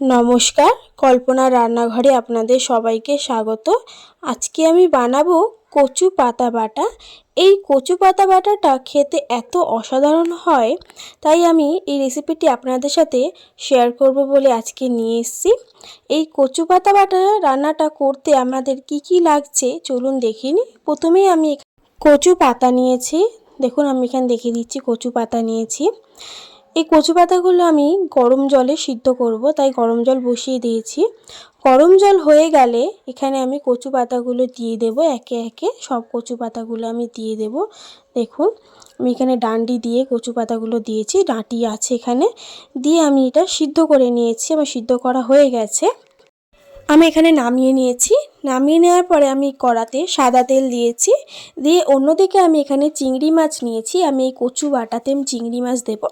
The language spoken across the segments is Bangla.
নমস্কার, কল্পনা রান্নাঘরে আপনাদের সবাইকে স্বাগত। আজকে আমি বানাবো কচু পাতা বাটা। এই কচু পাতা বাটাটা খেতে এত অসাধারণ হয়, তাই আমি এই রেসিপিটি আপনাদের সাথে শেয়ার করব বলে আজকে নিয়ে এসেছি। এই কচু পাতা বাটা রান্নাটা করতে আমাদের কি লাগছে চলুন দেখে নিই। প্রথমেই আমি কচু পাতা নিয়েছি। দেখুন আমি এখানে দেখিয়ে দিচ্ছি, কচু পাতা নিয়েছি। এই কচু পাতাগুলো আমি গরম জলে সিদ্ধ করব, তাই গরম জল বসিয়ে দিয়েছি। গরম জল হয়ে গেলে এখানে আমি কচু পাতাগুলো দিয়ে দেব। একে একে সব কচু পাতাগুলো আমি দিয়ে দেব। দেখুন আমি এখানে ডান্ডি দিয়ে কচু পাতাগুলো দিয়েছি, ডাঁটি আছে এখানে, দিয়ে আমি এটা সিদ্ধ করে নিয়েছি। আমার সিদ্ধ করা হয়ে গেছে। আমি এখানে নামিয়ে নিয়েছি। নামিয়ে নেওয়ার পরে আমি কড়াতে সাদা তেল দিয়েছি, দিয়ে অন্যদিকে আমি এখানে চিংড়ি মাছ নিয়েছি। আমি এই কচু বাটাতে চিংড়ি মাছ দেবো।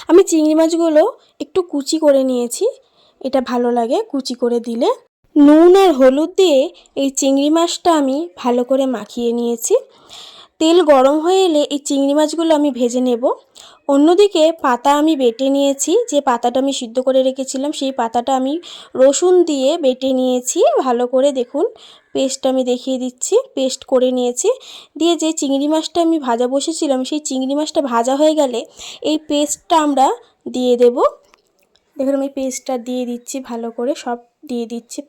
আমি চিংড়ি মাছগুলো একটু কুচি করে নিয়েছি, এটা ভালো লাগে কুচি করে দিলে। নুন আর হলুদ দিয়ে এই চিংড়ি মাছটা আমি ভালো করে মাখিয়ে নিয়েছি। তেল গরম হয়ে এলে এই চিংড়ি মাছগুলো আমি ভেজে নেব। অন্যদিকে পাতা আমি বেটে নিয়েছি, যে পাতাটা আমি সিদ্ধ করে রেখেছিলাম সেই পাতাটা আমি রসুন দিয়ে বেটে নিয়েছি ভালো করে। দেখুন পেস্ট আমি দেখিয়ে দিচ্ছি, পেস্ট করে নিয়েছি। দিয়ে যে চিংড়ি মাছটা আমি ভাজা বসেছিলাম সেই চিংড়ি মাছটা ভাজা হয়ে গেলে এই পেস্টটা আমরা দিয়ে দেব। দেখুন আমি পেস্টটা দিয়ে দিচ্ছি, ভালো করে সব দিয়ে দিচ্ছি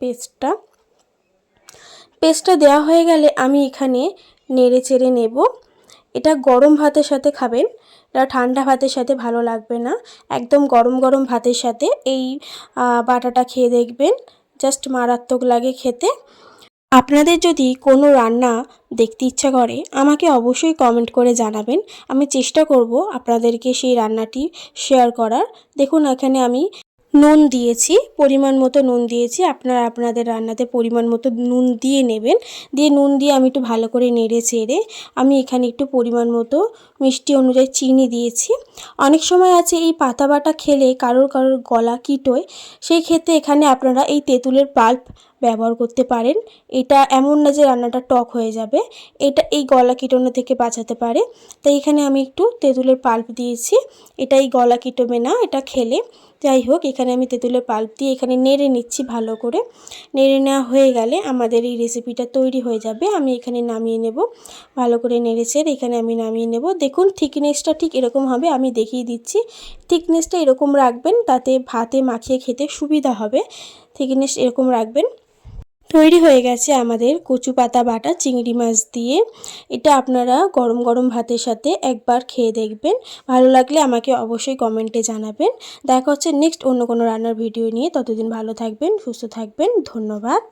পেস্টটা দেওয়া হয়ে গেলে আমি এখানে নেড়ে চেড়ে নেব। এটা গরম ভাতের সাথে খাবেন, এটা ঠান্ডা ভাতের সাথে ভালো লাগবে না। একদম গরম গরম ভাতের সাথে এই বাটাটা খেয়ে দেখবেন, জাস্ট মারাত্মক লাগে খেতে। আপনাদের যদি কোনো রান্না দেখতে ইচ্ছা করে আমাকে অবশ্যই কমেন্ট করে জানাবেন, আমি চেষ্টা করব আপনাদেরকে সেই রান্নাটি শেয়ার করার। দেখুন এখানে আমি নুন দিয়েছি, পরিমাণ মতো নুন দিয়েছি। আপনারা আপনাদের রান্নাতে পরিমাণ মতো নুন দিয়ে নেবেন। দিয়ে নুন দিয়ে আমি একটু ভালো করে নেড়ে চেড়ে আমি এখানে একটু পরিমাণ মতো মিষ্টি অনুযায়ী চিনি দিয়েছি। অনেক সময় আছে এই পাতা বাটা খেলে কারোর গলা কিটোয়, সেই ক্ষেত্রে এখানে আপনারা এই তেঁতুলের পাল্প ব্যবহার করতে পারেন। এটা এমন না যে রান্নাটা টক হয়ে যাবে, এটা এই গলা কিটোনো থেকে বাঁচাতে পারে। তাই এখানে আমি একটু তেঁতুলের পাল্প দিয়েছি, এটা এই গলা কিটোবে না এটা খেলে। যাই হোক এখানে আমি তেঁতুলের পাল্প দিয়ে এখানে নেড়ে নিচ্ছি ভালো করে। নেড়ে নেওয়া হয়ে গেলে আমাদের এই রেসিপিটা তৈরি হয়ে যাবে। আমি এখানে নামিয়ে নেব, ভালো করে নেড়ে চেড়ে এখানে আমি নামিয়ে নেব। দেখুন থিকনেসটা ঠিক এরকম হবে, আমি দেখিয়ে দিচ্ছি। থিকনেসটা এরকম রাখবেন, তাতে ভাতে মাখিয়ে খেতে সুবিধা হবে। থিকনেস এরকম রাখবেন। তৈরি হয়ে গেছে আমাদের কচু পাতা বাটা চিংড়ি মাছ দিয়ে। এটা আপনারা গরম গরম ভাতের সাথে একবার খেয়ে দেখবেন, ভালো লাগলে আমাকে অবশ্যই কমেন্টে জানাবেন। দেখা হচ্ছে নেক্সট অন্য কোনো রান্নার ভিডিও নিয়ে। ততদিন ভালো থাকবেন, সুস্থ থাকবেন, ধন্যবাদ।